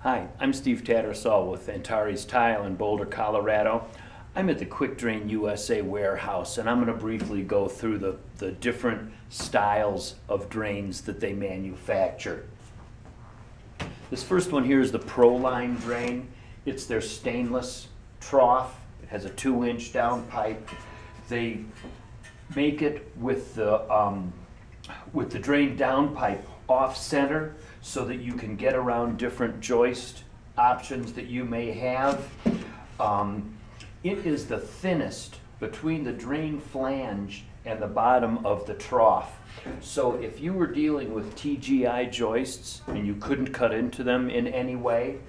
Hi, I'm Steve Tattersall with Antares Tile in Boulder, Colorado. I'm at the QuickDrainUSA warehouse, and I'm going to briefly go through the different styles of drains that they manufacture. This first one here is the ProLine drain. It's their stainless trough. It has a 2-inch downpipe. They make it with the drain downpipe off-center so that you can get around different joist options that you may have. It is the thinnest between the drain flange and the bottom of the trough. So if you were dealing with TGI joists and you couldn't cut into them in any way,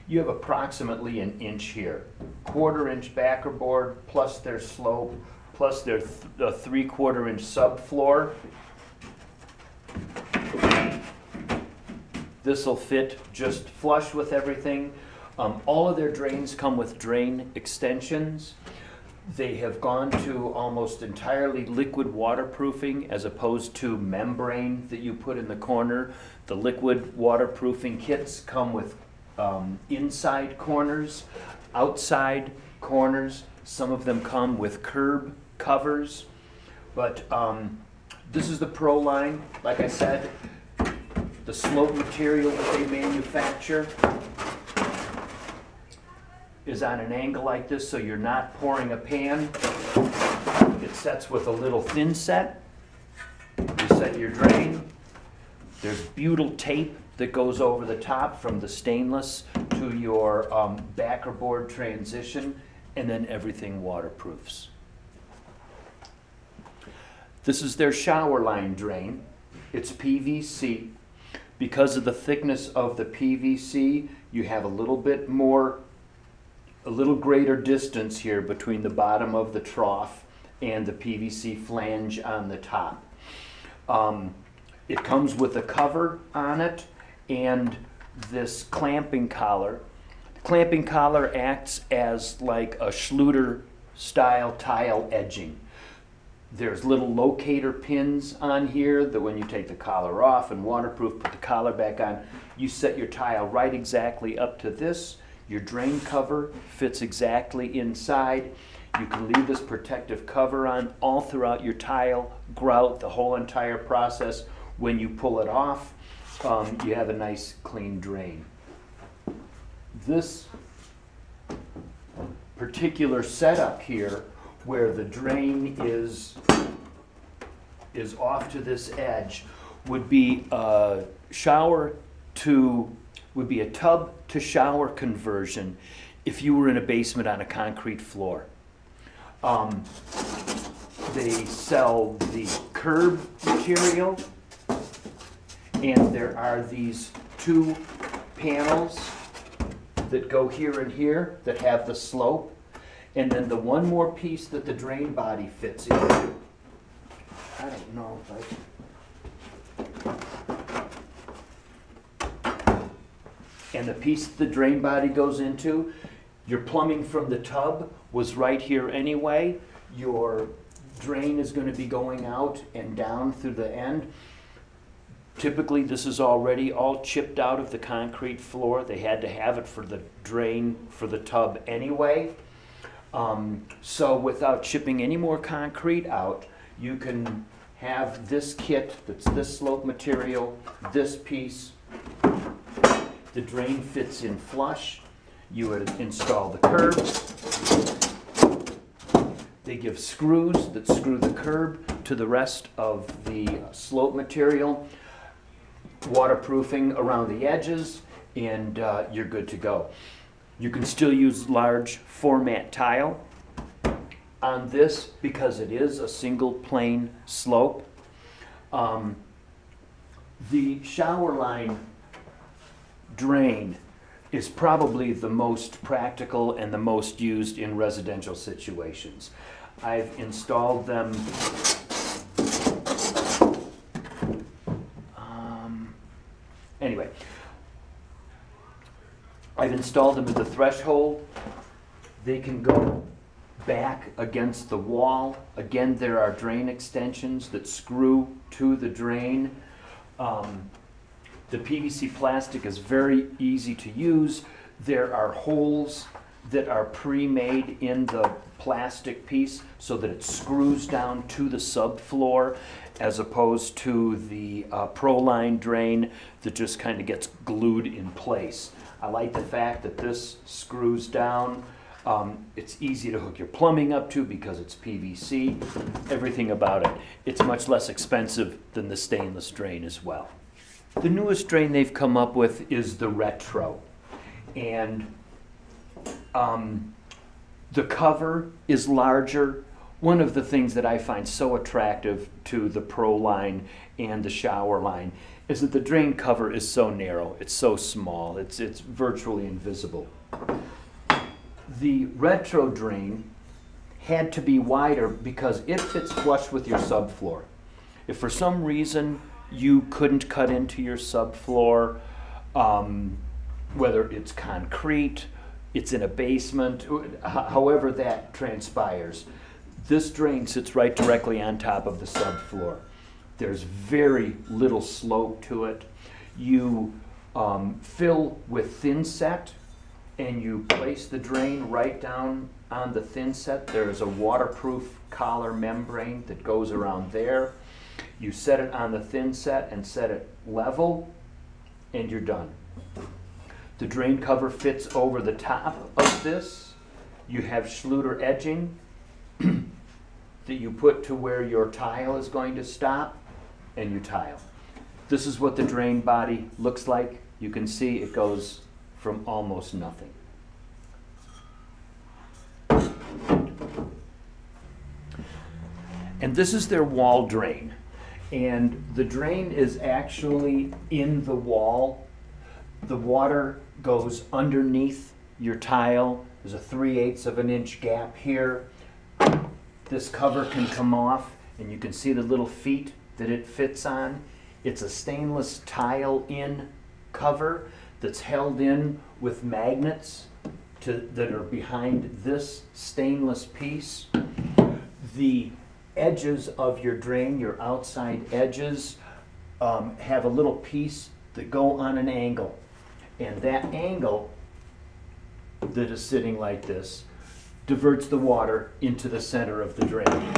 you have approximately an inch here. 1/4 inch backer board plus their slope plus their 3/4 inch subfloor. This will fit just flush with everything. All of their drains come with drain extensions. They have gone to almost entirely liquid waterproofing as opposed to membrane that you put in the corner. The liquid waterproofing kits come with inside corners, outside corners. Some of them come with curb covers. But this is the ProLine, like I said. The slope material that they manufacture is on an angle like this, so you're not pouring a pan. It sets with a little thin set. You set your drain. There's butyl tape that goes over the top from the stainless to your backer board transition, and then everything waterproofs. This is their shower line drain. It's PVC. Because of the thickness of the PVC, you have a little greater distance here between the bottom of the trough and the PVC flange on the top. It comes with a cover on it and this clamping collar. The clamping collar acts as like a Schluter style tile edging. There's little locator pins on here that when you take the collar off and waterproof, put the collar back on, you set your tile right exactly up to this. Your drain cover fits exactly inside. You can leave this protective cover on all throughout your tile, grout, the whole entire process. When you pull it off, you have a nice clean drain. This particular setup here, where the drain is off to this edge, would be a tub to shower conversion if you were in a basement on a concrete floor. They sell the curb material, and there are these 2 panels that go here and here that have the slope. And then the one more piece that the drain body fits into. I don't know if and the piece that the drain body goes into, your plumbing from the tub was right here anyway. Your drain is going to be going out and down through the end. Typically this is already all chipped out of the concrete floor. They had to have it for the drain for the tub anyway. So without chipping any more concrete out, you can have this kit that's this slope material, this piece. The drain fits in flush. You would install the curbs. They give screws that screw the curb to the rest of the slope material, waterproofing around the edges, and you're good to go. You can still use large format tile on this because it is a single plane slope. The shower line drain is probably the most practical and the most used in residential situations. I've installed them anyway. I've installed them at the threshold. They can go back against the wall. Again, there are drain extensions that screw to the drain. The PVC plastic is very easy to use. There are holes that are pre-made in the plastic piece so that it screws down to the subfloor, as opposed to the Pro-Line drain that just kind of gets glued in place. I like the fact that this screws down. It's easy to hook your plumbing up to because it's PVC. Everything about it. It's much less expensive than the stainless drain as well. The newest drain they've come up with is the Retro. And the cover is larger. One of the things that I find so attractive to the Pro line and the shower line is that the drain cover is so narrow. It's so small. It's virtually invisible. The Retro drain had to be wider because it fits flush with your subfloor. If for some reason you couldn't cut into your subfloor, whether it's concrete, it's in a basement, however that transpires, this drain sits right directly on top of the subfloor. There's very little slope to it. You fill with thin set and you place the drain right down on the thin set. There's a waterproof collar membrane that goes around there. You set it on the thin set and set it level, and you're done. The drain cover fits over the top of this. You have Schluter edging that you put to where your tile is going to stop, and you tile. This is what the drain body looks like. You can see it goes from almost nothing. And this is their wall drain. And the drain is actually in the wall. The water goes underneath your tile. There's a 3/8 of an inch gap here. This cover can come off, and you can see the little feet that it fits on. It's a stainless tile-in cover that's held in with magnets that are behind this stainless piece. The edges of your drain, your outside edges, have a little piece that go on an angle. And that angle that is sitting like this diverts the water into the center of the drain.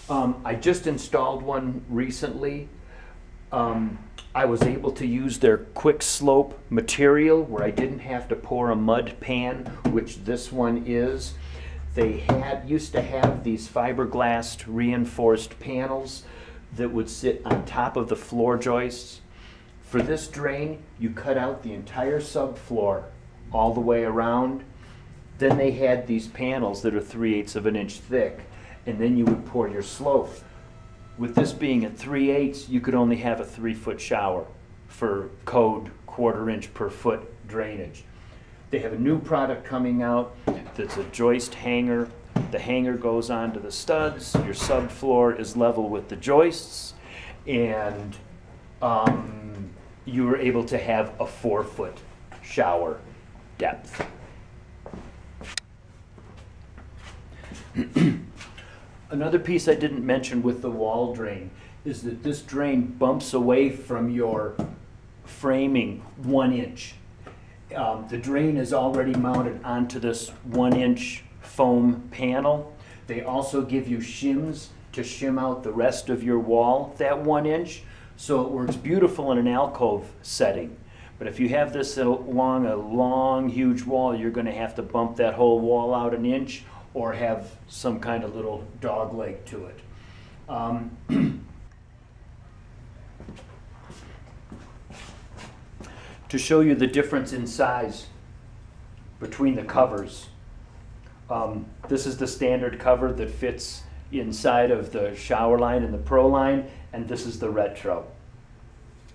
I just installed one recently. I was able to use their quick slope material where I didn't have to pour a mud pan, which this one is. They used to have these fiberglass reinforced panels that would sit on top of the floor joists. For this drain, you cut out the entire subfloor all the way around. Then they had these panels that are 3/8 of an inch thick, and then you would pour your slope. With this being at 3/8, you could only have a 3-foot shower for code 1/4 inch per foot drainage. They have a new product coming out that's a joist hanger. The hanger goes onto the studs. Your subfloor is level with the joists, and you were able to have a 4-foot shower depth. Another piece I didn't mention with the wall drain is that this drain bumps away from your framing 1 inch. The drain is already mounted onto this 1-inch foam panel. They also give you shims to shim out the rest of your wall that 1 inch, so it works beautiful in an alcove setting. But if you have this along a long, huge wall, you're going to have to bump that whole wall out 1 inch or have some kind of little dog leg to it. To show you the difference in size between the covers, this is the standard cover that fits inside of the shower line and the Pro line, and this is the Retro.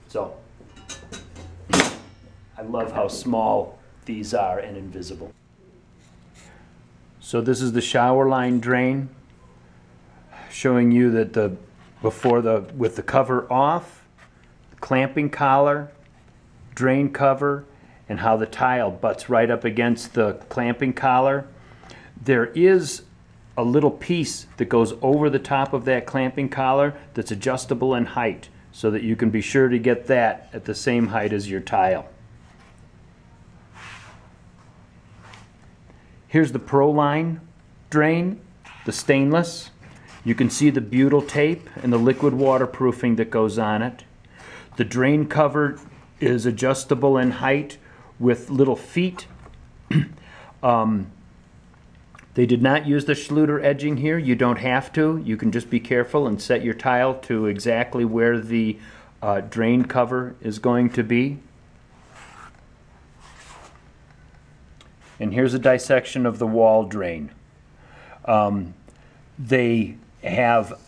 So I love how small these are and invisible. So this is the shower line drain, showing you that with the cover off, clamping collar, drain cover, and how the tile butts right up against the clamping collar. There is a little piece that goes over the top of that clamping collar that's adjustable in height so that you can be sure to get that at the same height as your tile. Here's the Pro-Line drain, the stainless. You can see the butyl tape and the liquid waterproofing that goes on it. The drain cover is adjustable in height with little feet. They did not use the Schluter edging here. You don't have to. You can just be careful and set your tile to exactly where the drain cover is going to be. And here's a dissection of the wall drain. They have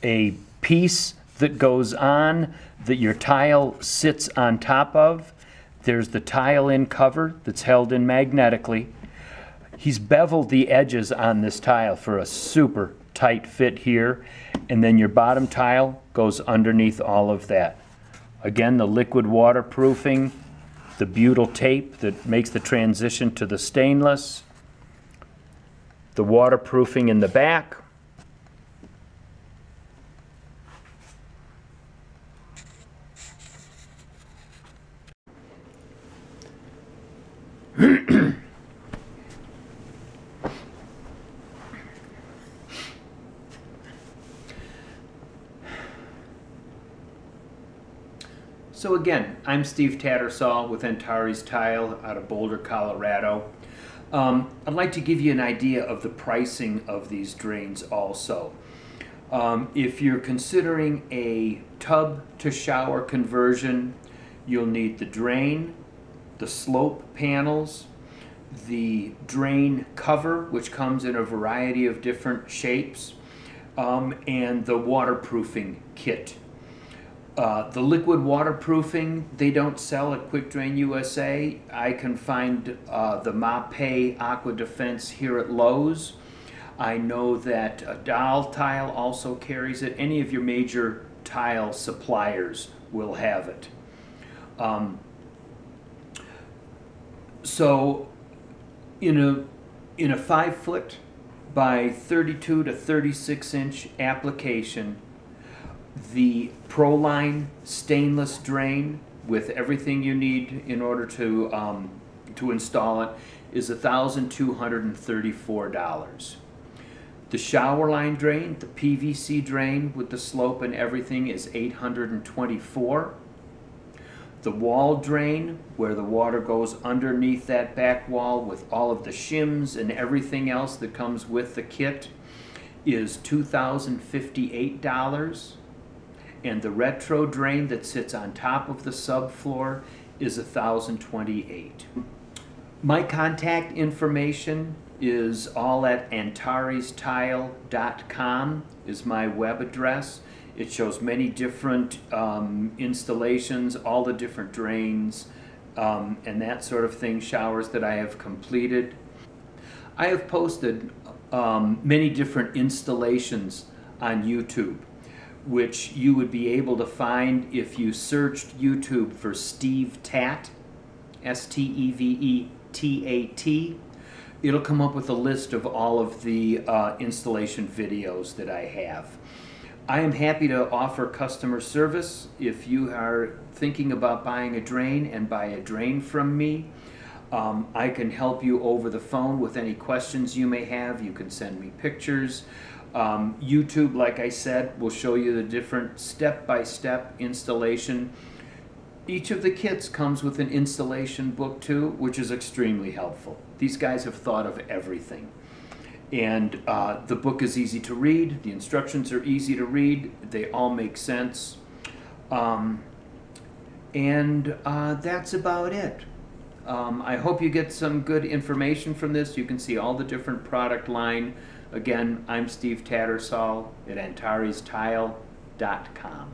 a piece that goes on that your tile sits on top of. There's the tile-in cover that's held in magnetically. He's beveled the edges on this tile for a super tight fit here, and then your bottom tile goes underneath all of that. Again, the liquid waterproofing, the butyl tape that makes the transition to the stainless, the waterproofing in the back, So again, I'm Steve Tattersall with Antares Tile out of Boulder, Colorado. I'd like to give you an idea of the pricing of these drains also. If you're considering a tub to shower conversion, you'll need the drain, the slope panels, the drain cover, which comes in a variety of different shapes, and the waterproofing kit. The liquid waterproofing, they don't sell at QuickDrainUSA. I can find the Mapei Aqua Defense here at Lowe's. I know that Doll Tile also carries it. Any of your major tile suppliers will have it. So in a 5-foot by 32 to 36 inch application, the Pro-Line stainless drain with everything you need in order to install it is $1,234. The shower line drain, the PVC drain with the slope and everything, is $824. The wall drain, where the water goes underneath that back wall with all of the shims and everything else that comes with the kit, is $2,058. And the retro drain that sits on top of the subfloor is $1,028. My contact information is all at antarestile.com is my web address. It shows many different installations, all the different drains, and that sort of thing, showers that I have completed. I have posted many different installations on YouTube, which you would be able to find if you searched YouTube for Steve Tat, S-T-E-V-E-T-A-T. It'll come up with a list of all of the installation videos that I have. I am happy to offer customer service if you are thinking about buying a drain and buy a drain from me. I can help you over the phone with any questions you may have. You can send me pictures. YouTube, like I said, will show you the different step-by-step installation. Each of the kits comes with an installation book too, which is extremely helpful. These guys have thought of everything. And the book is easy to read, the instructions are easy to read, they all make sense. That's about it. I hope you get some good information from this. You can see all the different product line. Again, I'm Steve Tattersall at AntaresTile.com.